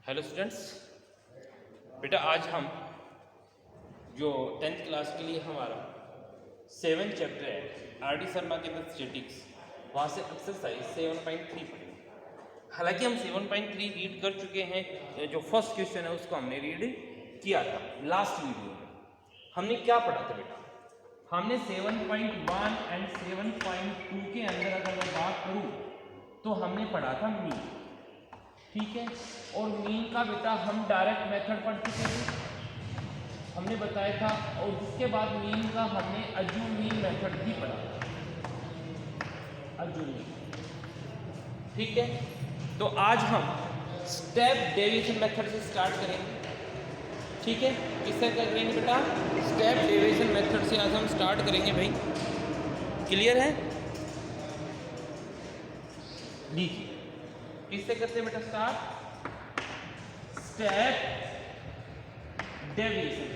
Hello students, बेटा आज हम जो 10th क्लास के लिए हमारा 7 चैप्टर है आर डी शर्मा के द स्टैटिक्स, वहाँ से एक्सरसाइज 7.3 पढ़ेंगे। हालांकि हम 7.3 रीड कर चुके हैं, जो फर्स्ट क्वेश्चन है उसको हमने रीड किया था लास्ट वीडियो में। हमने क्या पढ़ा था बेटा? हमने 7.1 एंड 7.2 के अंदर अगर मैं बात करूँ तो हमने पढ़ा था मीन, ठीक है। और मीन का बेटा हम डायरेक्ट मेथड पढ़ चुके थे, हमने बताया था। और उसके बाद मीन का हमने अज्यूम मीन मेथड भी पढ़ा, अज्यूम मीन, ठीक है। तो आज हम स्टेप डेविएशन मेथड से स्टार्ट करेंगे, ठीक है। किससे करेंगे बेटा? स्टेप डेविएशन मेथड से आज हम स्टार्ट करेंगे भाई, क्लियर है? लीजिए, किससे करते हैं बेटा start? Step deviation,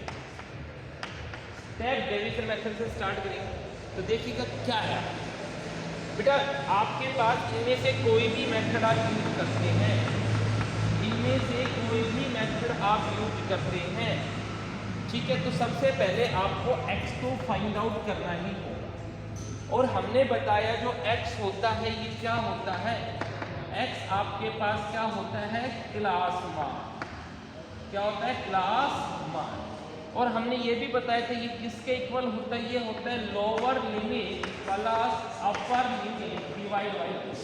step deviation method से स्टार्ट करेंगे। तो देखिएगा क्या है बेटा, आपके पास इनमें से कोई भी मेथड आप यूज करते हैं, इनमें से कोई भी मेथड आप यूज करते हैं, ठीक है। तो सबसे पहले आपको x को फाइंड आउट करना ही होगा। और हमने बताया जो x होता है ये क्या होता है? x आपके पास क्या होता है? क्लास मान। क्या होता है? क्लास मान। और हमने ये भी बताया था ये किसके इक्वल होता है? ये होता है lower limit plus upper limit divide by 2।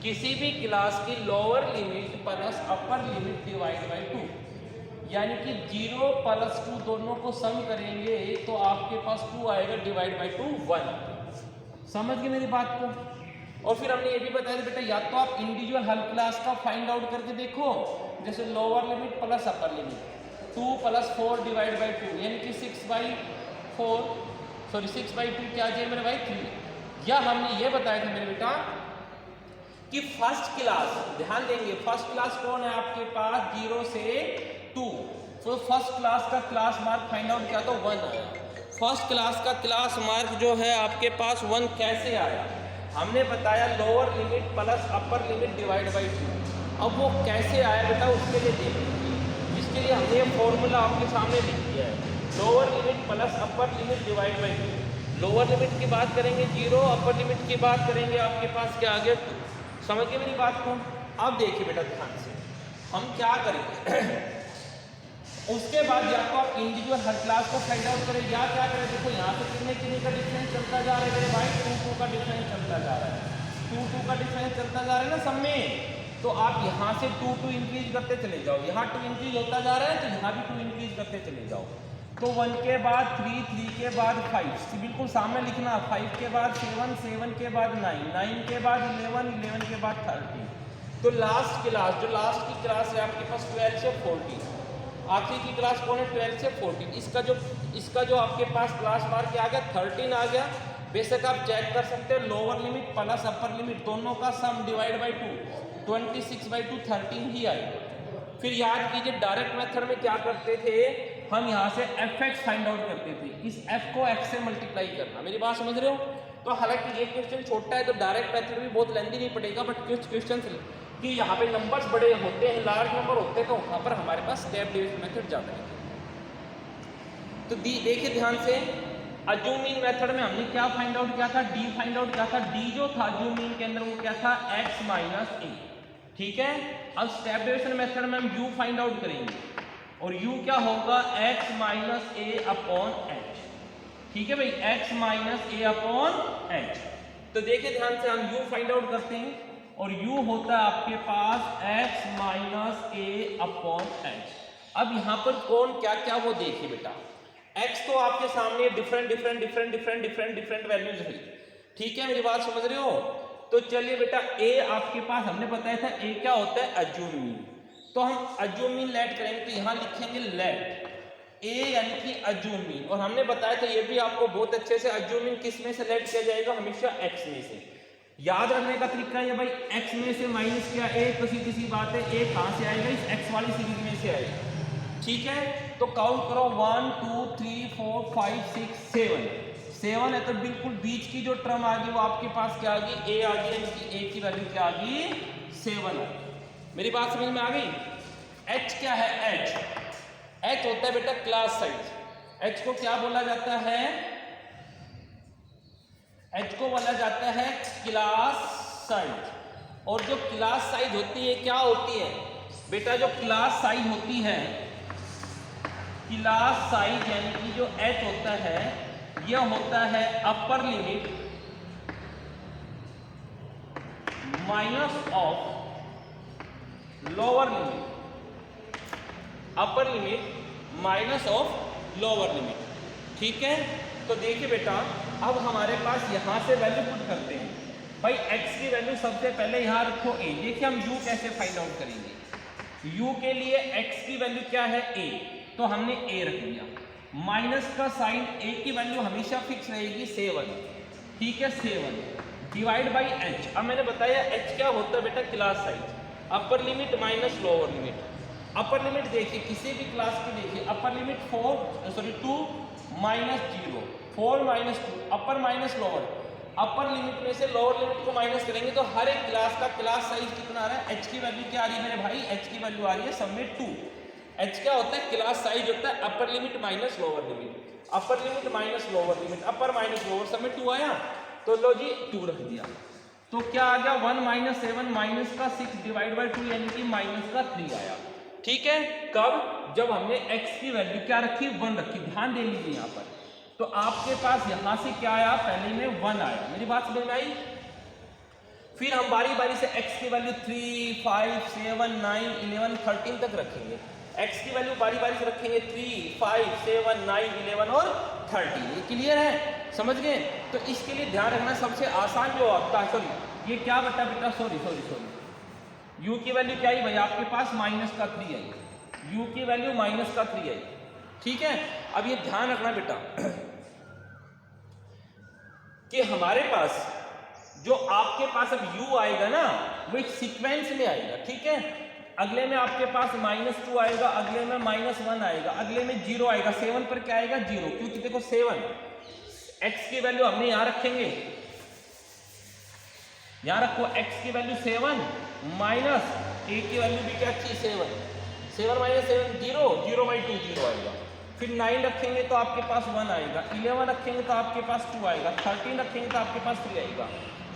किसी भी क्लास की lower limit plus upper limit divide by 2, यानी कि 0 प्लस 2 दोनों को सम करेंगे तो आपके पास 2 आएगा, डिवाइड बाई 2 1। समझ गए मेरी बात को? और फिर हमने ये भी बताया बेटा, या तो आप इंडिविजुअल हर क्लास का फाइंड आउट करके देखो, जैसे lower limit plus upper limit 2 plus 4 divide by 2, यानी कि 6/2 क्या आ जाए मेरे भाई? 3। या हमने ये बताया था मेरे बेटा कि फर्स्ट क्लास, ध्यान देंगे, फर्स्ट क्लास कौन है आपके पास? 0 से 2। तो फर्स्ट क्लास का क्लास मार्क फाइंड आउट किया तो 1 आया। फर्स्ट क्लास का क्लास मार्क जो है आपके पास 1 कैसे आया? हमने बताया lower limit plus upper limit divide by 2। अब वो कैसे आया बेटा, उसके लिए देख लीजिए। इसके लिए हमने फॉर्मूला आपके सामने लिख दिया है, lower limit plus upper limit divide by 2। Lower limit की बात करेंगे 0, अपर लिमिट की बात करेंगे आपके पास क्या आ गया? 2। समझ गए मेरी बात को? अब देखिए बेटा ध्यान से, हम क्या करेंगे उसके बाद या तो आप इंडिविजुअल हर क्लास को फाइंड आउट करें, या क्या करें? देखो यहाँ से कितने का डिफरेंस चलता जा रहा है मेरे भाई? 2 का डिफरेंस चलता जा रहा है, 2 का डिफरेंस चलता जा रहा है ना सब में। तो आप यहाँ से 2 इंक्रीज करते चले जाओ, यहाँ 2 इंक्रीज होता जा रहा है तो यहाँ भी 2 इंक्रीज करते चले जाओ। तो 1 के बाद 3, 3 के बाद 5, बिल्कुल सामने लिखना, 5 के बाद 7, 7 के बाद 9, 9 के बाद 11, 11 के बाद 13। तो लास्ट क्लास, जो लास्ट की क्लास है आपके पास 12 से 14, आखिरी की क्लास कौन है? 12 से 14। इसका जो आपके पास क्लास मार्क क्या आ गया? 13 आ गया। बेशक आप चेक कर सकते हो, lower limit plus upper limit दोनों का सम डिवाइड बाई 2, 26/2 13 ही आएगा। फिर याद कीजिए डायरेक्ट मेथड में क्या करते थे हम? यहाँ से fx फाइंड आउट करते थे, इस f को x से मल्टीप्लाई करना। मेरी बात समझ रहे हो? तो हालांकि ये क्वेश्चन छोटा है तो डायरेक्ट मेथड भी बहुत लेंथी नहीं पड़ेगा, बट कुछ क्वेश्चन कि यहाँ पे नंबर्स बड़े होते हैं, लार्ज नंबर होते हैं, तो वहाँ पर हमारे पास स्टेप डेविएशन मेथड ज़्यादा है। तो देखिए ध्यान से, अज्यूम मीन मेथड में हमने क्या फाइंड आउट किया था? d फाइंड आउट किया था। d जो था अज्यूम मीन के अंदर वो क्या था? x माइनस a, ठीक है। अब स्टेप डेविएशन मेथड में हम u फाइंड आउट करेंगे, और u क्या होगा? x minus a upon h, ठीक है भाई, x minus a upon h। तो देखिए ध्यान से, हम u फाइंड आउट करते हैं और u होता है आपके पास x minus a upon h। अब यहाँ पर कौन क्या क्या वो देखिए बेटा, x तो आपके सामने डिफरेंट वैल्यूज है, ठीक है। मेरी बात समझ रहे हो? तो चलिए बेटा, a आपके पास हमने बताया था a क्या होता है? Assume mean. तो हम अज्यूम मीन लेट करेंगे, तो यहाँ लिखेंगे लेट a यानी कि अज्यूम मीन। और हमने बताया था ये भी आपको बहुत अच्छे से, अज्यूम मीन किस में से लेट किया जाएगा? हमेशा x में से। याद रखने का तरीका है भाई, x में से माइनस किया a, तो सीधी सी बात है a कहां से आएगा? इस x वाली सीरीज में से आएगा, ठीक है। तो काउंट करो 1 2 3 4 5 6 7, 7 है तो बिल्कुल बीच की जो टर्म आ गई वो आपके पास क्या आ गई? a आ गई, यानी कि a की वैल्यू क्या आ गई? 7 आ गई। मेरी बात समझ में आ गई? एच क्या है? एच होता है बेटा क्लास साइज। एच को क्या बोला जाता है? एच को बोला जाता है क्लास साइज। और जो क्लास साइज होती है क्या होती है बेटा? जो क्लास साइज होती है, क्लास साइज यानी कि जो एच होता है यह होता है upper limit minus of lower limit, upper limit minus of lower limit. ठीक है, तो देखिए बेटा अब हमारे पास यहां से वैल्यू पुट करते हैं। भाई x की वैल्यू सबसे पहले यहां रखो a। देखिए हम u कैसे फाइंड आउट करेंगे। u के लिए x की वैल्यू क्या है? a, तो हमने a रख दिया। माइनस का साइन, a की वैल्यू हमेशा फिक्स रहेगी 7। ठीक है, 7 डिवाइड बाई h। अब मैंने बताया h क्या होता है बेटा? Class size. Upper limit minus lower limit. Upper limit देखिए किसी भी क्लास की देखिए, अपर लिमिट 2 माइनस 0, 4 माइनस 2, अपर माइनस लोअर। अपर लिमिट में से लोअर लिमिट को माइनस करेंगे तो हर एक क्लास का क्लास साइज कितना आ रहा है? h की वैल्यू क्या आ रही है मेरे भाई? h की वैल्यू आ रही है सब में 2। h क्या होता है? क्लास साइज होता है upper limit minus lower limit. Upper limit minus lower limit, अपर माइनस लोअर, सब में 2 आया। तो लो जी 2 रख दिया। तो क्या आ गया? 1 माइनस 7 माइनस का 6 डिवाइड बाई 2 यानी कि माइनस का 3 आया। ठीक है, कब? जब हमने x की वैल्यू क्या रखी? 1 रखी। ध्यान दे लीजिए यहाँ पर। तो आपके पास यहां से क्या आया? पहले में 1 आया। मेरी बात समझ में आई? फिर हम बारी बारी से x की वैल्यू 3, 5, 7, 9, 11, 13 तक रखेंगे। x की वैल्यू बारी बारी से रखेंगे 3, 5, 7, 9, 11 और 13। ये क्लियर है? समझ गए? तो इसके लिए ध्यान रखना सबसे आसान जो आपका, सॉरी ये क्या बता बेटा? सॉरी u की वैल्यू क्या आई भाई? आपके पास माइनस का 3 आई। u की वैल्यू माइनस का 3 आई। ठीक है, अब ये ध्यान रखना बेटा कि हमारे पास जो आपके पास अब u आएगा ना वो एक सीक्वेंस में आएगा। ठीक है, अगले में आपके पास -2 आएगा, अगले में -1 आएगा, अगले में 0 आएगा। 7 पर क्या आएगा? 0, क्योंकि देखो 7 x की वैल्यू हमने यहां रखेंगे, यहां रखो x की वैल्यू 7 माइनस a की वैल्यू भी क्या थी? 7 माइनस 7 0, 0/2 0 आएगा। फिर 9 रखेंगे तो आपके पास 1 आएगा, 11 रखेंगे तो आपके पास 2 आएगा, 13 रखेंगे तो आपके पास 3 आएगा।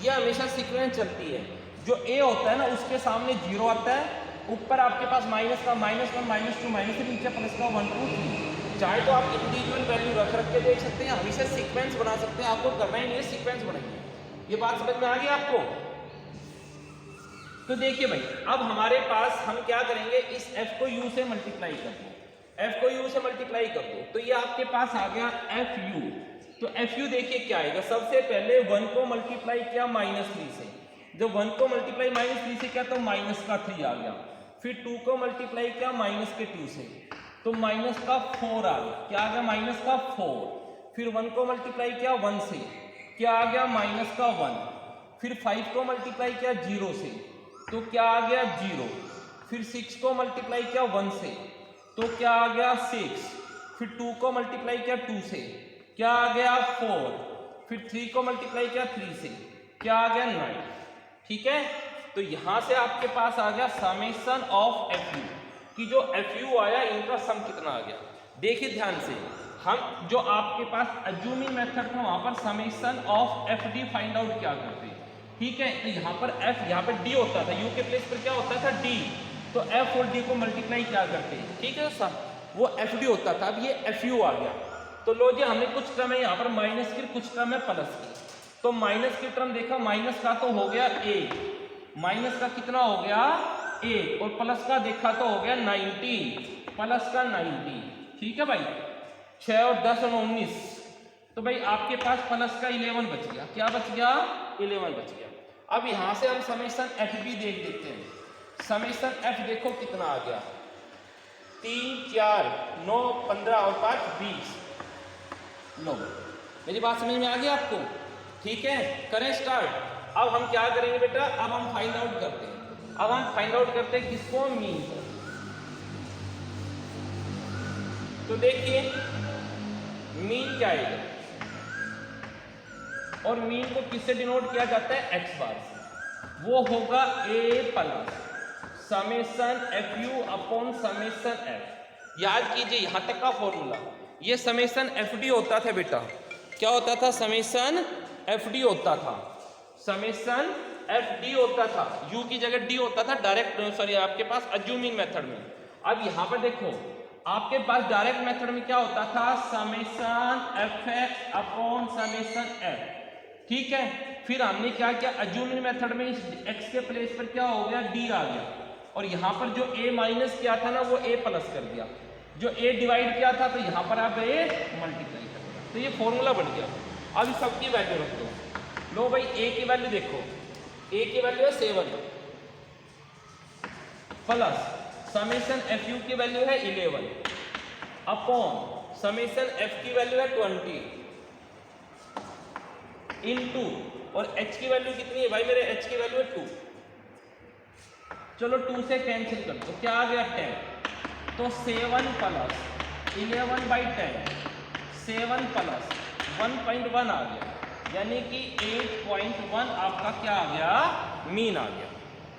यह हमेशा सीक्वेंस चलती है। जो a होता है ना उसके सामने 0 आता है, ऊपर आपके पास माइनस का -1, -2, -3, नीचे प्लस का 1, 2, 3। चाहे तो आप इंडिविजुअल वैल्यू रख के देख सकते हैं, हमेशा सीक्वेंस बना सकते हैं। आपको करना ही नहीं है, सीक्वेंस बनाइए। ये बात समझ में आ गई आपको? तो देखिए भाई अब हमारे पास हम क्या करेंगे? इस f को u से मल्टीप्लाई कर दो, f को u से मल्टीप्लाई कर दो तो ये आपके पास आ गया fu। तो fu देखिए क्या आएगा? सबसे पहले 1 को मल्टीप्लाई किया -3 से, जब 1 को मल्टीप्लाई -3 से किया तो माइनस का 3 आ गया। फिर 2 को मल्टीप्लाई किया -2 से तो माइनस का 4 आ गया। क्या आ गया? माइनस का 4। फिर 1 को मल्टीप्लाई किया 1 से, क्या आ गया? माइनस का 1। फिर 5 को मल्टीप्लाई किया 0 से तो क्या आ गया? 0। फिर 6 को मल्टीप्लाई किया 1 से तो क्या आ गया? 6। फिर 2 को मल्टीप्लाई किया 2 से, क्या आ गया? 4। फिर 3 को मल्टीप्लाई किया 3 से, क्या आ गया? 9। ठीक है, तो यहां से आपके पास आ गया समेशन ऑफ fu कि जो fu आया इनका सम कितना आ गया। देखिए ध्यान से, हम जो आपके पास अज्यूमिंग मेथड था वहां पर summation of fd find out क्या करते हैं। ठीक है, तो यहाँ पर f, यहाँ पर d होता था, u के प्लेस पर क्या होता था? d। तो f और d को मल्टीप्लाई क्या करते हैं? ठीक है सर, वो fd होता था। अब ये fu आ गया। तो लो जी हमने कुछ टर्म है यहाँ पर माइनस की, कुछ टर्म है प्लस की। तो माइनस की टर्म देखा, माइनस का तो हो गया 1, माइनस का कितना हो गया? 1, और प्लस का देखा तो हो गया 19, प्लस का 90। ठीक है भाई, 6 और 10 और 19, तो भाई आपके पास प्लस का 11 बच गया। क्या बच गया? 11 बच गया। अब यहां से हम समेशन एफ भी देख देते हैं। समेशन एफ देखो कितना आ गया? 3, 4, 9, 15 और 5, 20। लो मेरी बात समझ में आ गई आपको? ठीक है, करें स्टार्ट। अब हम क्या करेंगे बेटा? अब हम फाइंड आउट करते हैं। अब हम फाइंड आउट करते हैं किसको? मीन को। तो देखिए मीन क्या आएगा, और मीन को किससे डिनोट किया जाता है? x बार से। वो होगा a plus summation F you upon summation F. याद कीजिए यहाँ तक का फॉर्मूला, ये समेशन एफ डी होता था बेटा। क्या होता था? समेशन एफ डी होता था, समेशन एफ डी होता था, यू की जगह डी होता था डायरेक्ट, सॉरी आपके पास अज्यूमिंग मेथड में। अब यहाँ पर देखो आपके पास डायरेक्ट मेथड में क्या होता था? Summation F x upon summation F. ठीक है, फिर हमने क्या किया? अज्यूमिंग मेथड में इस एक्स के प्लेस पर क्या हो गया? डी आ गया, और यहाँ पर जो ए माइनस किया था ना वो ए प्लस कर दिया, जो ए डिवाइड किया था तो यहाँ पर आप ए मल्टीप्लाई कर दिया, तो ये फॉर्मूला बन गया। अब इस सबकी वैल्यू रख दो। लो भाई ए की वैल्यू देखो, ए की वैल्यू है 7 प्लस समेशन एफ यू की वैल्यू है 11 अपॉन समेशन एफ की वैल्यू है 20 इनटू, और एच की वैल्यू कितनी है भाई? मेरे एच की वैल्यू है 2। चलो 2 से कैंसिल कर दो, क्या आ गया? 10। तो 7 प्लस 11/10, 7 प्लस 1.1 आ गया, यानी कि 8.1 आपका क्या आ गया? मीन आ गया।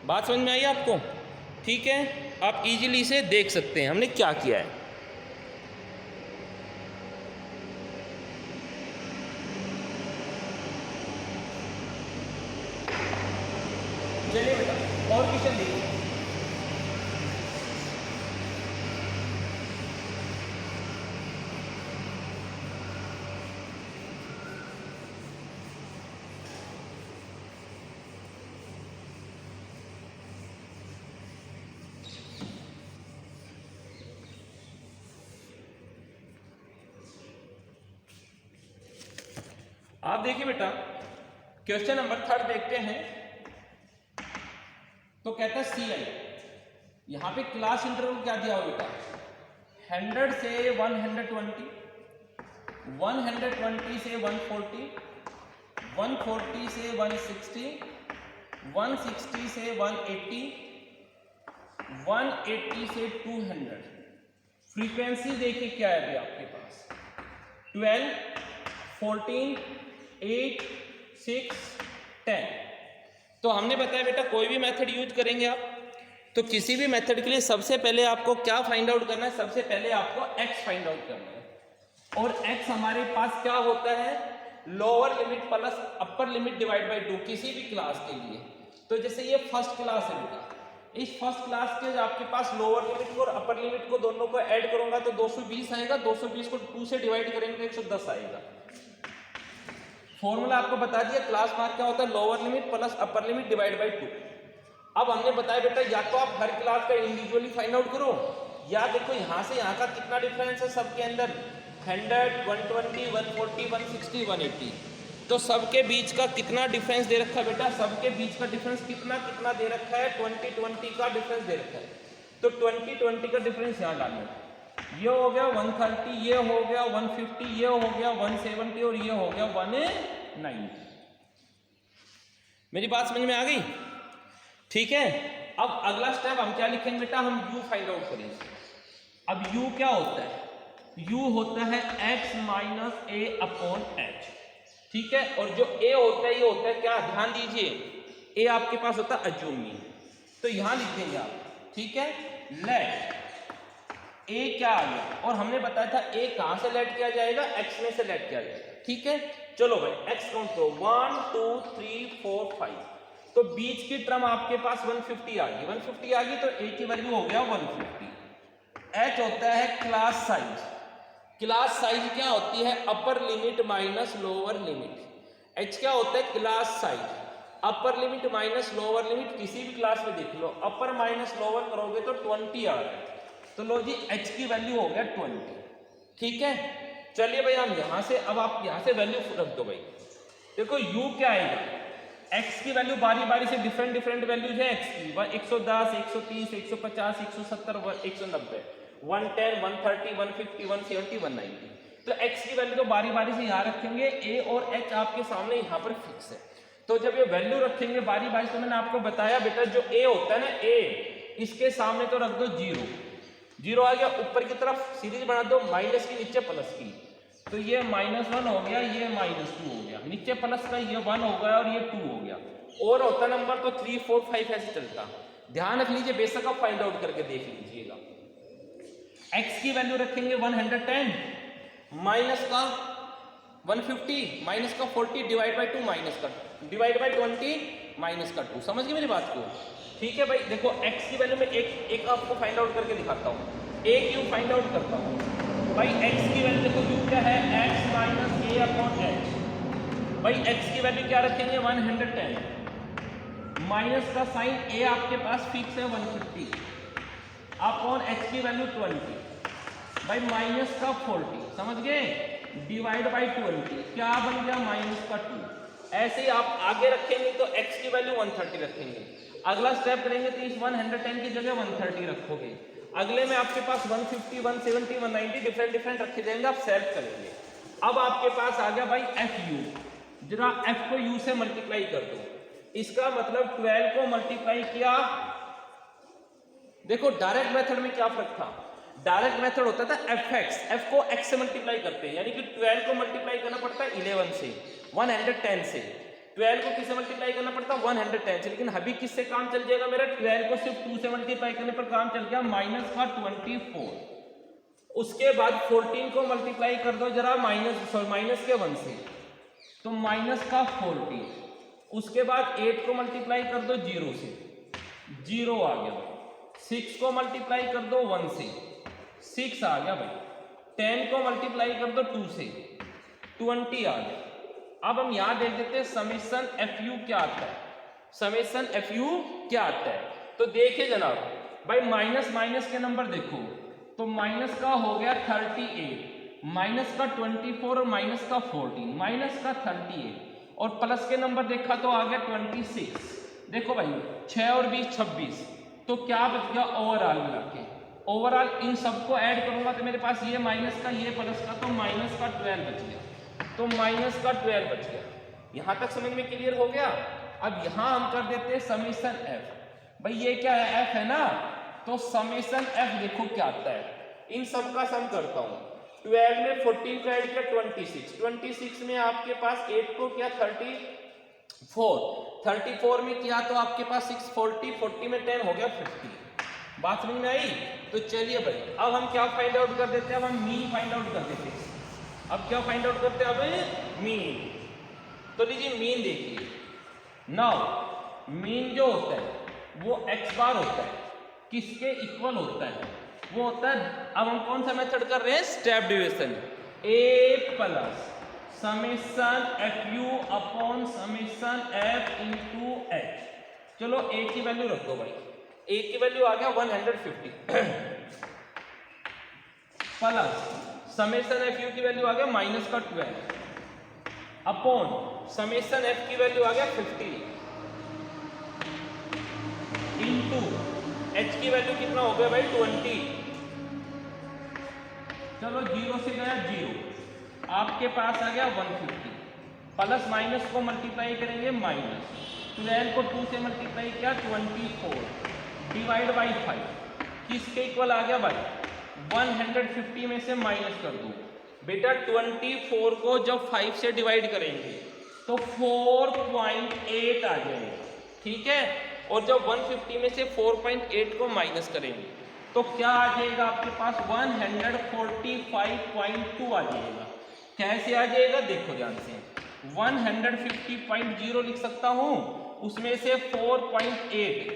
बात समझ में आई आपको? ठीक है, आप इजीली इसे देख सकते हैं हमने क्या किया है। चलिए बेटा और क्वेश्चन देखिए। आप देखिए बेटा क्वेश्चन नंबर 3 देखते हैं। तो कहता है सी आई, यहां पे क्लास इंटरवल क्या दिया हो बेटा? 100 से 120, 120 से 140, 140 से 160, 160 से 180, 180 से 200। फ्रीक्वेंसी देखिए क्या है अभी आपके पास? 12, 14, 8, 6, 10। तो हमने बताया बेटा कोई भी मेथड यूज करेंगे आप, तो किसी भी मेथड के लिए सबसे पहले आपको क्या फाइंड आउट करना है? सबसे पहले आपको x फाइंड आउट करना है। और x हमारे पास क्या होता है? Lower limit plus upper limit divide by 2 किसी भी क्लास के लिए। तो जैसे ये फर्स्ट क्लास है बेटा, इस फर्स्ट क्लास के आपके पास लोअर लिमिट को और अपर लिमिट को दोनों को ऐड करूंगा तो 220 आएगा, 220 को 2 से डिवाइड करेंगे तो 110 आएगा। फॉर्मूला आपको बता दिया, क्लास मार्क क्या होता है? Lower limit plus upper limit divide by 2। अब हमने बताया बेटा या तो आप हर क्लास का इंडिविजुअली फाइंड आउट करो, या देखो यहाँ से यहाँ का कितना डिफरेंस है सबके अंदर? 100, 120, 140, 160, 180। तो सबके बीच का कितना डिफरेंस दे रखा है बेटा? सबके बीच का डिफरेंस कितना कितना दे रखा है? 20 का डिफरेंस दे रखा है। तो 20 का डिफरेंस यहाँ डालो, ये हो गया 130, ये हो गया 150, ये हो गया 170 और ये हो गया 190। मेरी बात समझ में आ गई? ठीक है, अब अगला स्टेप हम क्या लिखेंगे बेटा? हम u फाइंड आउट करेंगे। अब u क्या होता है? u होता है x minus a upon h। ठीक है, और जो a होता है ये होता है क्या? ध्यान दीजिए, a आपके पास होता है अज्यूमिंग, तो यहां लिख देंगे आप। ठीक है, लेट a क्या आ गया? और हमने बताया था a कहां से लेट किया जाएगा? x में से लेट किया जाएगा। ठीक है, चलो भाई x काउंट करो, 1 2 3 4 5। तो बीच की टर्म आपके पास 150 आ गई, 150 आ गई तो a की वैल्यू हो गया 150। h होता है क्लास साइज। क्लास साइज क्या होती है? Upper limit minus lower limit. h क्या होता है? Class size. Upper limit minus lower limit किसी भी क्लास में देख लो, अपर माइनस लोअर करोगे तो 20 आ रहा है। तो लो जी h की वैल्यू हो गया 20। ठीक है, चलिए भाई हम यहां से, अब आप यहां से वैल्यू रख दो भाई। देखो u क्या आएगा? x की वैल्यू बारी बारी से डिफरेंट वैल्यूज है x की, 110, 130, 150, 170, 190, 110, 130, 150, 170, 190। तो x की वैल्यू तो बारी बारी से यहाँ रखेंगे, a और h आपके सामने यहाँ पर फिक्स है। तो जब ये वैल्यू रखेंगे बारी बारी से, मैंने आपको बताया बेटा जो a होता है ना, a इसके सामने तो रख दो 0, 0 आ गया। ऊपर की तरफ सीरीज बना दो, माइनस की नीचे प्लस की, तो ये -1 हो गया, ये -2 हो गया, नीचे प्लस का ये 1 हो गया और ये 2 हो गया। और होता नंबर तो 3 4 5 ऐसे चलता। ध्यान रख लीजिए, बेशक आप फाइंड आउट करके देख लीजिएगा। x की वैल्यू रखेंगे 110 माइनस का 150 माइनस का 40 डिवाइड बाई 2 माइनस का डिवाइड बाई 20 माइनस का 2। समझ गए मेरी बात को? ठीक है भाई, देखो x की वैल्यू में एक आपको फाइंड आउट करके दिखाता हूँ, एक यू फाइंड आउट करता हूँ भाई। x की वैल्यू देखो यू क्या है, x minus a upon h। भाई x की वैल्यू क्या रखेंगे 110 माइनस का साइन a आपके पास फिक्स है 150 अपॉन h की वैल्यू 20 भाई माइनस का 40, समझ गए, डिवाइड बाई 20 क्या बन गया माइनस का 2। ऐसे ही आप आगे रखेंगे तो x की वैल्यू 130 रखेंगे, अगला स्टेप करेंगे तो इस 110 की जगह 130 रखोगे, अगले में आपके पास 150 170 190 डिफरेंट रखे जाएंगे, आप सेल्फ करेंगे। अब आपके पास आ गया भाई एफ यू, जरा f को u से मल्टीप्लाई कर दो, इसका मतलब 12 को मल्टीप्लाई किया। देखो डायरेक्ट मेथड में क्या फर्क था, डायरेक्ट मेथड होता था fx, f को x से मल्टीप्लाई करते हैं, यानी कि 12 को मल्टीप्लाई करना पड़ता है 11 से 110 से, 12 को किससे मल्टीप्लाई करना पड़ता है 110 से। लेकिन अभी किससे काम चल जाएगा मेरा, 12 को सिर्फ 2 से मल्टीप्लाई करने पर काम चल गया माइनस का 24। उसके बाद 14 को मल्टीप्लाई कर दो जरा माइनस के 1 से, तो माइनस का 40। उसके बाद 8 को मल्टीप्लाई कर दो 0 से, 0 आ गया भाई। 6 को मल्टीप्लाई कर दो 1 से, 6 आ गया भाई। 10 को मल्टीप्लाई कर दो 2 से, 20 आ गया। अब हम यहां देख देते हैं समेशन एफ यू क्या आता है, समेशन एफ यू क्या आता है। तो देखिए जनाब भाई, माइनस माइनस के नंबर देखो, तो माइनस का हो गया 38, माइनस का 24 और माइनस का 14, माइनस का 38 और प्लस के नंबर देखा तो आ गया 26। देखो भाई 6 और 20 26, तो क्या बच गया ओवरऑल मिला के, ओवरऑल इन सबको ऐड करूंगा तो मेरे पास ये माइनस का ये प्लस का, तो माइनस का 12 बच गया, तो माइनस का 12 बच गया। यहां तक समझ में क्लियर हो गया। अब यहां हम कर देते हैं समेशन एफ। भाई ये क्या है, एफ है ना, तो समेशन एफ देखो क्या आता है, इन सब का सम करता हूं। 12 में 14 को ऐड किया 26, 26 में आपके पास 8 को किया 34 में किया तो आपके पास 6 40 में 10 हो गया 50। बात समझ में आई? तो चलिए भाई अब हम क्या फाइंड आउट कर देते हैं, अब हम मीन फाइंड आउट कर देते हैं। अब क्या फाइंड आउट करते हैं, अब मीन। तो लीजिए मीन देखिए, नाउ मीन जो होता है वो x बार होता है, किसके इक्वल होता है, वो होता है, अब हम कौन सा मेथड कर रहे हैं, step division, a plus summation F you upon summation F into H. चलो a की वैल्यू रख दो भाई, a की वैल्यू आ गया 150 प्लस समेशन एफ यू की वैल्यू आ गया माइनस का 12 अपॉन समेशन एफ की वैल्यू आ गया 50 इंटू एच की वैल्यू कितना हो गया भाई 20। चलो 0 से गया 0, आपके पास आ गया 150 प्लस माइनस को मल्टीप्लाई करेंगे माइनस 12 को 2 से मल्टीप्लाई किया 24 डिवाइड बाई 5, किसके इक्वल आ गया भाई 150 में से माइनस कर दो बेटा, 24 को जब 5 से डिवाइड करेंगे तो 4.8 आ जाएगा, ठीक है। और जब 150 में से 4.8 को माइनस करेंगे तो क्या आ जाएगा आपके पास 145.2 आ जाएगा। कैसे आ जाएगा देखो ध्यान से, 150.0 लिख सकता हूं, उसमें से 4.8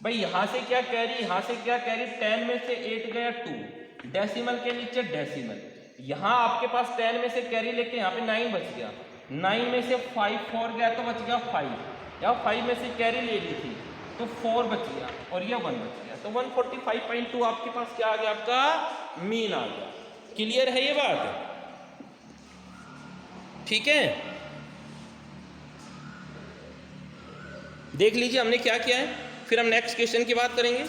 भाई यहां से क्या कैरी, यहां से क्या कैरी, 10 में से 8 गया 2, डेसिमल के नीचे डेसिमल, यहां आपके पास 10 में से कैरी लेके यहाँ पे 9 बच गया, 9 में से 5 4 गया तो बच गया 5, या 5 में से कैरी ले ली थी तो 4 बच गया और ये 1 बच गया, तो 145.2 आपके पास क्या आ गया, आपका मीन आ गया। क्लियर है ये बात? ठीक है, देख लीजिए हमने क्या किया है, फिर हम नेक्स्ट क्वेश्चन की बात करेंगे।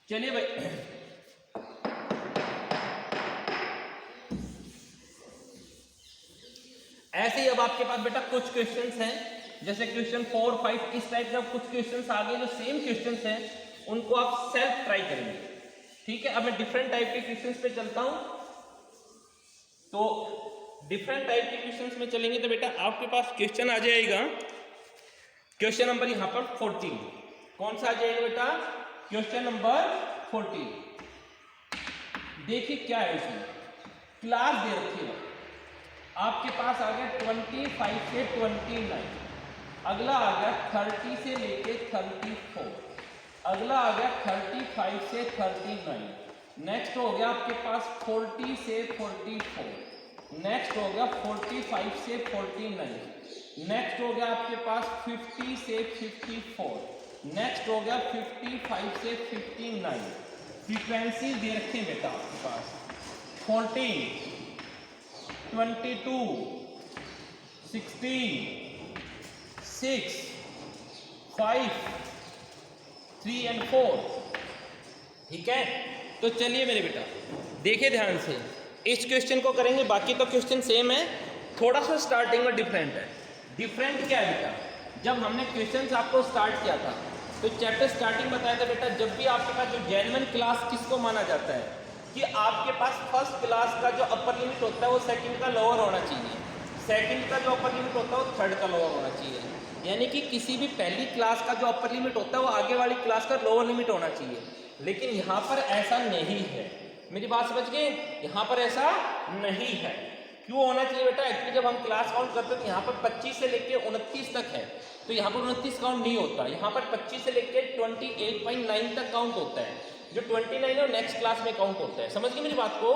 चलिए भाई ऐसे ही अब आपके पास बेटा कुछ क्वेश्चंस हैं जैसे क्वेश्चन 4, 5 इस टाइप का कुछ क्वेश्चन आ गए जो सेम क्वेश्चन हैं, उनको आप सेल्फ ट्राई करेंगे। ठीक है, अब मैं डिफरेंट टाइप के क्वेश्चंस पे चलता हूं। तो डिफरेंट टाइप के क्वेश्चंस में चलेंगे तो बेटा आपके पास क्वेश्चन आ जाएगा, क्वेश्चन नंबर यहां पर 14। कौन सा आ जाएगा बेटा? Question number 14। देखिए क्या है इसमें, क्लास दे रखी है आपके पास, आ गया 25 से 29, अगला आ गया 30 से लेके 34, अगला आ गया 35 से 39, नेक्स्ट हो गया आपके पास 40 से 44, नेक्स्ट हो गया 45 से 49, नेक्स्ट हो गया आपके पास 50 से 54, नेक्स्ट हो गया 55 से 59। फ्रीक्वेंसी दे रखे हैं बेटा आपके पास 14, 22, 16, 6, 5, 3 and 4। ठीक है, तो चलिए मेरे बेटा देखिए ध्यान से, इस क्वेश्चन को करेंगे, बाकी तो क्वेश्चन सेम है, थोड़ा सा स्टार्टिंग में डिफरेंट है। डिफरेंट क्या है बेटा, जब हमने क्वेश्चंस आपको स्टार्ट किया था तो चैप्टर स्टार्टिंग बताया था बेटा, जब भी आपके पास जो जेन्युइन क्लास किसको माना जाता है कि आपके पास फर्स्ट क्लास का जो अपर लिमिट होता है वो सेकंड का लोअर होना चाहिए, सेकंड का जो अपर लिमिट होता है वो थर्ड का लोअर होना चाहिए। यानी कि किसी भी पहली क्लास का जो अपर लिमिट होता है वो आगे वाली क्लास का लोअर लिमिट होना चाहिए, लेकिन यहाँ पर ऐसा नहीं है। मेरी बात समझ गए? यहाँ पर ऐसा नहीं है। क्यों होना चाहिए बेटा? एक्चुअली जब हम क्लास काउंट करते हैं तो यहाँ पर 25 से लेके 29 तक है, तो यहाँ पर 29 काउंट नहीं होता, यहाँ पर 25 से लेके 28.9 तक काउंट होता है। जो 29 है वो नेक्स्ट क्लास में काउंट होता है। समझ गए मेरी बात को?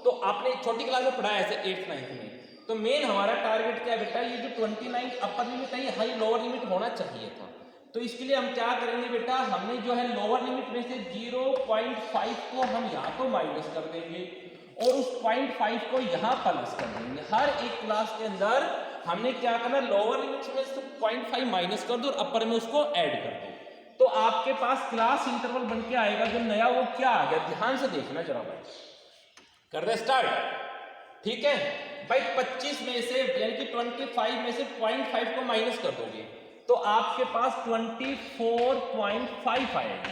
तो आपने छोटी क्लास में पढ़ा है ऐसे 8th 9th में। तो मेन हमारा टारगेट क्या है बेटा, ये जो 29 अपर लिमिट है ये हाई लोअर लिमिट होना चाहिए था। तो इसके लिए हम क्या करेंगे बेटा, हमने जो है लोअर लिमिट में से 0.5 को हम यहाँ को माइनस कर देंगे और उस 0.5 को यहाँ प्लस कर देंगे। हर एक क्लास के अंदर हमने क्या करना, लोअर लिमिट में से 0.5 माइनस कर दो और अपर में उसको ऐड कर दो, तो आपके पास क्लास इंटरवल बन के आएगा जो नया, वो क्या आ गया, ध्यान से देखना जरा भाई। कर रहे स्टार्ट? ठीक है भाई, 25 में से यानी कि 25 में से 0.5 को माइनस कर दोगे तो आपके पास 24.5 आएगा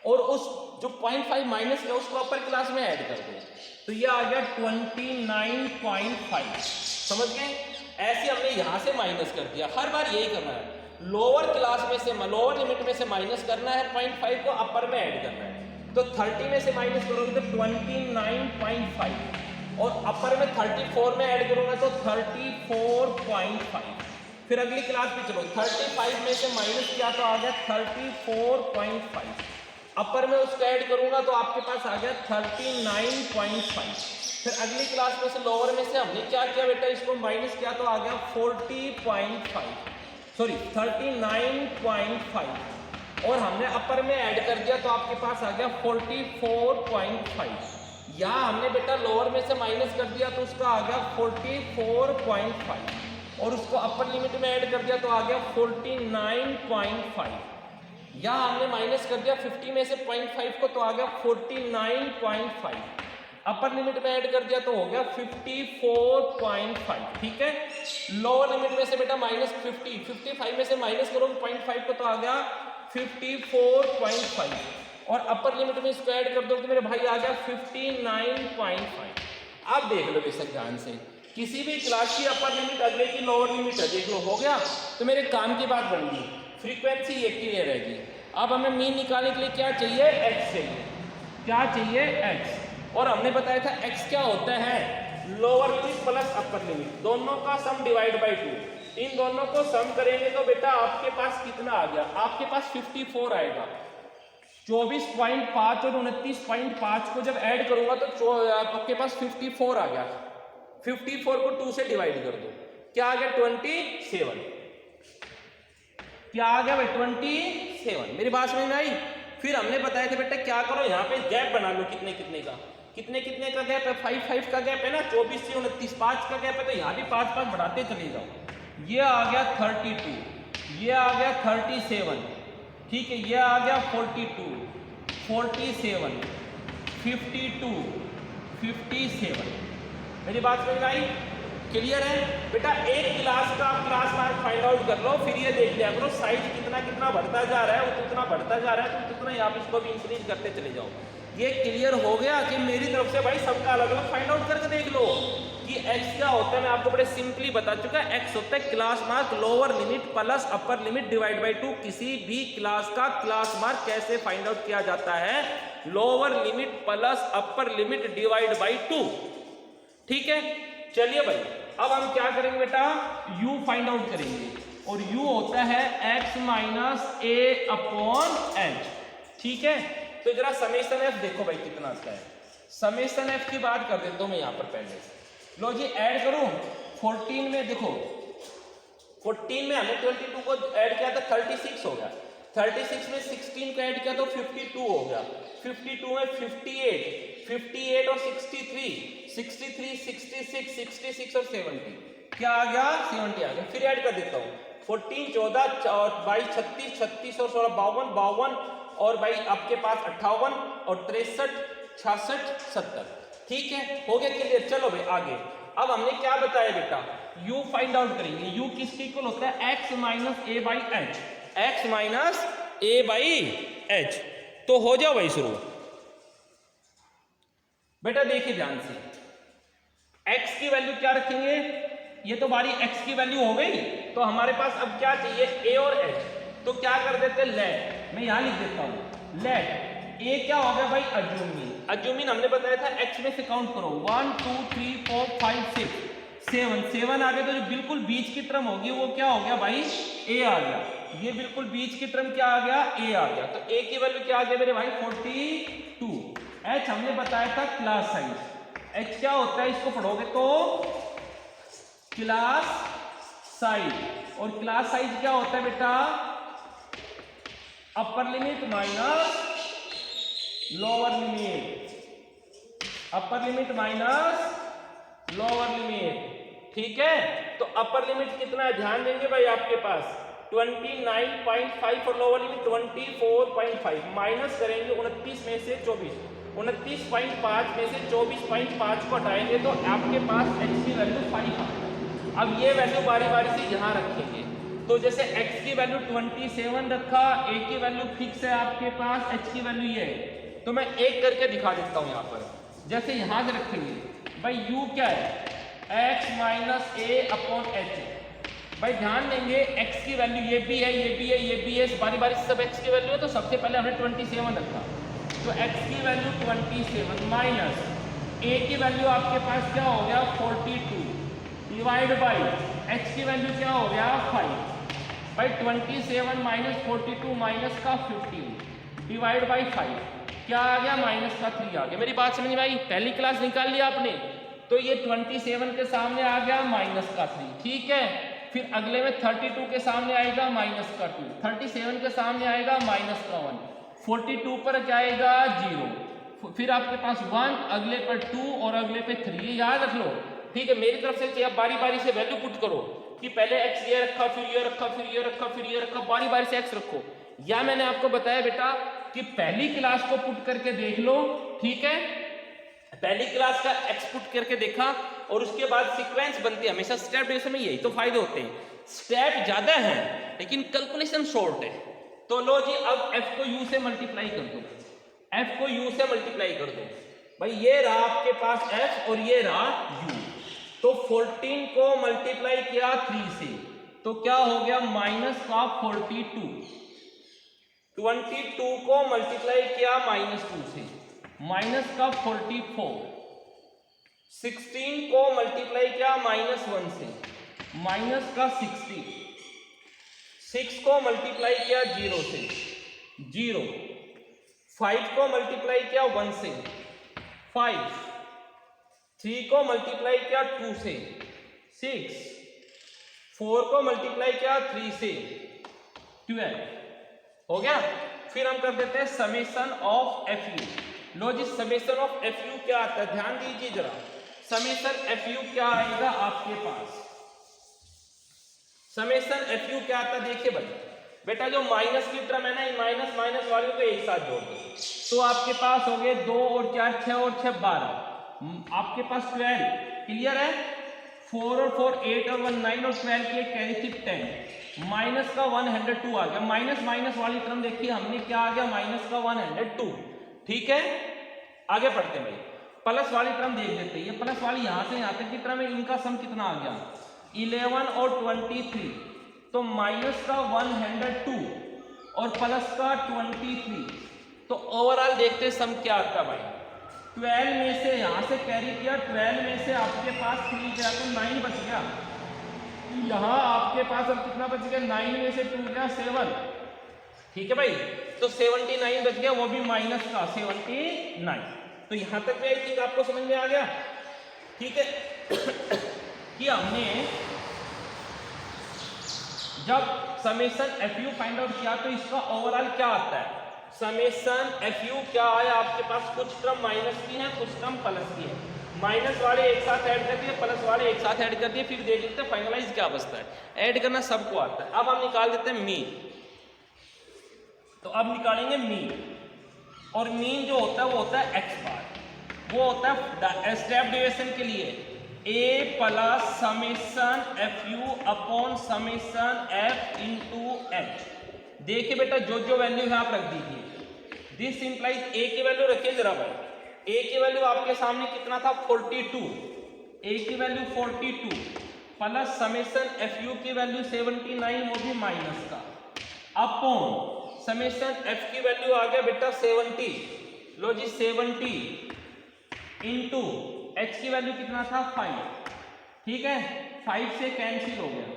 और उस जो 0.5 माइनस किया उसको अपर क्लास में ऐड कर दो तो ये आ गया 29.5। समझ गए? ऐसे हमने यहां से माइनस कर दिया, हर बार यही करना है, लोअर क्लास में से लोअर लिमिट में से माइनस करना है, 0.5 को अपर में ऐड करना है। तो 30 में से माइनस करोगे तो 29.5 और अपर में 34 में ऐड करूंगा तो 34.5। फिर अगली क्लास पे चलो, 35 में से माइनस किया तो आ गया 34.5, अपर में उसको ऐड करूंगा तो आपके पास आ गया 39.5। फिर अगली क्लास में से लोअर में से हमने क्या किया बेटा, इसको माइनस किया तो आ गया 39.5 और हमने अपर में ऐड कर दिया तो आपके पास आ गया 44.5। यहाँ हमने बेटा लोअर में से माइनस कर दिया तो उसका आ गया 44.5 और उसको अपर लिमिट में ऐड कर दिया तो आ गया 49.5। यहाँ हमने माइनस कर दिया 50 में से 0.5 को तो आ गया 49.5, अपर लिमिट में ऐड कर दिया तो हो गया 54.5। ठीक है, लोअर लिमिट में से बेटा माइनस 55 में से माइनस करोगे 0.5 को तो आ गया 54.5 और अपर लिमिट में इसको ऐड कर दो तो मेरे भाई आ गया 59.5। अब देख लो बेशक ध्यान से, किसी भी क्लास की अपर लिमिट अगले की लोअर लिमिट है, देख लो हो गया, तो मेरे काम की बात बन गई, फ्रीक्वेंसी ये क्लियर रहेगी। अब हमें मीन निकालने के लिए क्या चाहिए, x चाहिए। क्या चाहिए, x। और हमने बताया था x क्या होता है, lower limit plus upper limit, दोनों का सम डिवाइड बाय 2। इन दोनों को सम करेंगे तो बेटा आपके पास कितना आ गया, आपके पास 54 आएगा। 24.5 और 29.5 को जब ऐड करूंगा तो आपके पास 54 आ गया। 54 को 2 से डिवाइड कर दो, क्या आ गया 27। क्या आ गया भाई 27। मेरी बात समझ में आई? फिर हमने बताया था बेटा क्या करो, यहाँ पे गैप बना लो, कितने कितने का गैप है, 5 का गैप है ना, 24 से 29 5 का गैप है, तो यहाँ भी 5 बढ़ाते चले जाओ। ये आ गया 32, ये आ गया 37, ठीक है, ये आ गया 42, 47, 52, 57। मेरी बात समझ में आई? क्लियर है बेटा? एक क्लास का आप क्लास मार्क फाइंड आउट कर लो, फिर ये देख लिया करो साइज कितना कितना बढ़ता जा रहा है, वो कितना बढ़ता जा रहा है, तो कितना आप इसको भी इंक्रीज करते चले जाओ। ये क्लियर हो गया कि मेरी तरफ से भाई सबका अलग अलग फाइंड आउट करके देख लो कि x क्या होता है। मैं आपको बड़े सिंपली बता चुका, x होता है class mark lower limit plus upper limit divide by 2। किसी भी क्लास का क्लास मार्क कैसे फाइंड आउट किया जाता है? Lower limit plus upper limit divide by 2। ठीक है, चलिए भाई अब हम क्या करेंगे बेटा, u फाइंड आउट करेंगे, और u होता है x माइनस ए अपॉन एच। ठीक है, तो जरा समेशन f देखो भाई कितना आता है। समेशन f की बात कर देता हूं मैं यहां पर पहले। लो जी ऐड करो 14 में, देखो 14 में हमने 22 को ऐड किया था 36 हो गया, 36 में 16 को ऐड किया तो 52 हो गया, 52 में 58 और 63 66 66 और 70 क्या आ गया? 70 आ गया। फिर ऐड कर देता हूँ 14 14 और 22 36 36 और 16 52 और भाई आपके पास 58 और 63 66 70। ठीक है, हो गया क्लियर? चलो भाई आगे। अब हमने क्या बताया बेटा, u फाइंड आउट करेंगे। u किसके इक्वल होता है? x minus A by H, x minus A by H. तो हो जाओ भाई शुरू। बेटा देखिए ध्यान से, x की वैल्यू क्या रखेंगे? ये तो हमारी x की वैल्यू हो गई, तो हमारे पास अब क्या चाहिए? a और h। तो क्या कर देते हैं? लेट, मैं यहां लिख देता हूं लेट a क्या हो गया भाई? अज्यूमिन। अज्यूमिन हमने बताया था x में से काउंट करो 1 2 3 4 5 6 7 आ गया, तो जो बिल्कुल बीच की टर्म होगी वो क्या हो गया भाई? a आ गया। ये बिल्कुल बीच की टर्म क्या आ गया? a आ गया। तो a की वैल्यू क्या आ गया मेरे भाई? 42। h हमने बताया था क्लास साइज। h क्या होता है? इसको पढ़ोगे तो क्लास साइज, और क्लास साइज क्या होता है बेटा? Upper limit minus lower limit, upper limit minus lower limit. ठीक है, तो अपर लिमिट कितना है ध्यान देंगे भाई आपके पास 29.5 और लोअर लिमिट 24.5। माइनस करेंगे 29 में से 24, 29.5 में से 24.5 को हटाएंगे तो आपके पास x की वैल्यू 5 आ गई। अब ये वैल्यू बारी बारी से यहाँ रखेंगे, तो जैसे x की वैल्यू 27 रखा, a की वैल्यू फिक्स है आपके पास, h की वैल्यू ये है। तो मैं एक करके दिखा देता हूं यहाँ पर। जैसे यहां से रखेंगे भाई u क्या है? x माइनस ए अपॉन एच। भाई ध्यान देंगे x की वैल्यू ये भी है, ये भी है, ये भी है, बारी बारी से सब x की वैल्यू है। तो सबसे पहले हमने 27 रखा, तो x की वैल्यू 27 माइनस a की वैल्यू आपके पास क्या हो गया? 42 डिवाइड बाई h की वैल्यू क्या हो गया? 5। भाई 27 माइनस 42 माइनस का 15 डिवाइड बाई 5 क्या आ गया? माइनस का 3 आ गया। मेरी बात समझ में आई? पहली क्लास निकाल लिया आपने, तो ये 27 के सामने आ गया माइनस का 3। ठीक है, फिर अगले में 32 के सामने आएगा माइनस का 2, 37 के सामने आएगा माइनस का 1, 42 पर जाएगा 0, फिर आपके पास 1, अगले पर 2 और अगले पे 3। ये याद रख लो। ठीक है, मेरी तरफ से आप बारी बारी से वैल्यू पुट करो कि पहले x ये रखा, फिर ये रखा, फिर ये रखा, फिर ये रखा, बारी बारी से x रखो। या मैंने आपको बताया बेटा कि पहली क्लास को पुट करके देख लो। ठीक है, पहली क्लास का x पुट करके देखा और उसके बाद सीक्वेंस बनती है हमेशा स्टेप डिवीजन में। यही तो फायदे होते हैं, स्टेप ज्यादा है लेकिन कैलकुलेशन शॉर्ट है। तो लो जी अब f को u से मल्टीप्लाई कर दो, f को u से मल्टीप्लाई कर दो। भाई ये रहा आपके पास f और ये रहा u, तो 14 को मल्टीप्लाई किया 3 से तो क्या हो गया? माइनस का 42। 22 को मल्टीप्लाई किया -2 से, माइनस का 44। 16 को मल्टीप्लाई किया -1 से, माइनस का 60। 6 को मल्टीप्लाई किया 0 से, 0। 5 को मल्टीप्लाई किया 1 से, 5। 3 को मल्टीप्लाई किया 2 से, 6। 4 को मल्टीप्लाई किया 3 से, 12। हो गया। फिर हम कर देते हैं समेशन ऑफ एफ यू। लो जी समेशन ऑफ एफ यू क्या आता है? ध्यान दीजिए जरा, समेशन एफ यू क्या आएगा आपके पास? समेशन एफ यू क्या आता है? देखिए भाई बेटा जो माइनस की टर्म है ना, माइनस माइनस वाले को एक साथ जोड़ दो तो आपके पास हो गए 2 और 4 6 और 6 12, आपके पास 12। क्लियर है? 4 और 4 8 और 1 9 और 12 की कैरी थी 10, माइनस का 102 आ गया। माइनस माइनस वाली टर्म देखिए हमने क्या आ गया, माइनस का 102। ठीक है, आगे पढ़ते हैं भाई। प्लस वाली टर्म देख लेते हैं, ये प्लस वाली यहां से यहां तक की टर्म है, इनका सम कितना आ गया 11 और 23, तो माइनस का 102 और प्लस का 23, तो ओवरऑल देखते सम क्या आता है भाई। 12 में से यहां से कैरी किया, 12 में से आपके पास 3 गया तो 9 बच गया। यहां आपके पास अब कितना बच गया, 9 में से 2 गया 7। ठीक है भाई, तो 79 बच गया, वो भी माइनस का 79। तो यहां तक आई थिंक आपको समझ में आ गया। ठीक है कि हमने जब समेशन FU फाइंड आउट किया तो इसका ओवरऑल क्या आता है। समेशन FU क्या आया आपके पास, कुछ टर्म माइनस की है, कुछ टर्म प्लस की है। माइनस वाले एक साथ ऐड कर दिए, प्लस वाले एक साथ ऐड कर दिए, फिर देख लेते हैं फाइनलाइज क्या बचता है। ऐड करना सबको आता है। अब हम निकाल देते हैं मीन। तो अब निकालेंगे मीन, और मीन जो होता है वो होता है x बार, वो होता है स्टेप डेविएशन के लिए a plus summation FU upon summation F into h। देखिए बेटा जो जो वैल्यू है आप रख दीजिए। दिस इंप्लाइज a की वैल्यू रखिए जरा भाई। a की वैल्यू आपके सामने कितना था 42, a की वैल्यू 42 प्लस समेशन FU की वैल्यू 79, वो भी माइनस का, अपॉन समेशन F की वैल्यू आ गया बेटा 70, लो जी 70 इंटू H की वैल्यू कितना था 5। ठीक है, 5 से कैंसिल हो गया,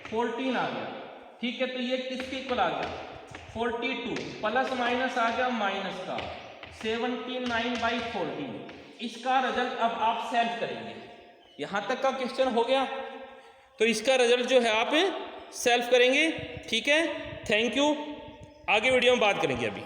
14 आ गया। ठीक है, तो ये किसके इक्वल आ गया 42, प्लस माइनस आ गया माइनस का 79/14। इसका रिजल्ट अब आप सेल्फ करेंगे। यहां तक का क्वेश्चन हो गया, तो इसका रिजल्ट जो है आप सेल्फ करेंगे। ठीक है, थैंक यू। आगे वीडियो में बात करेंगे अभी।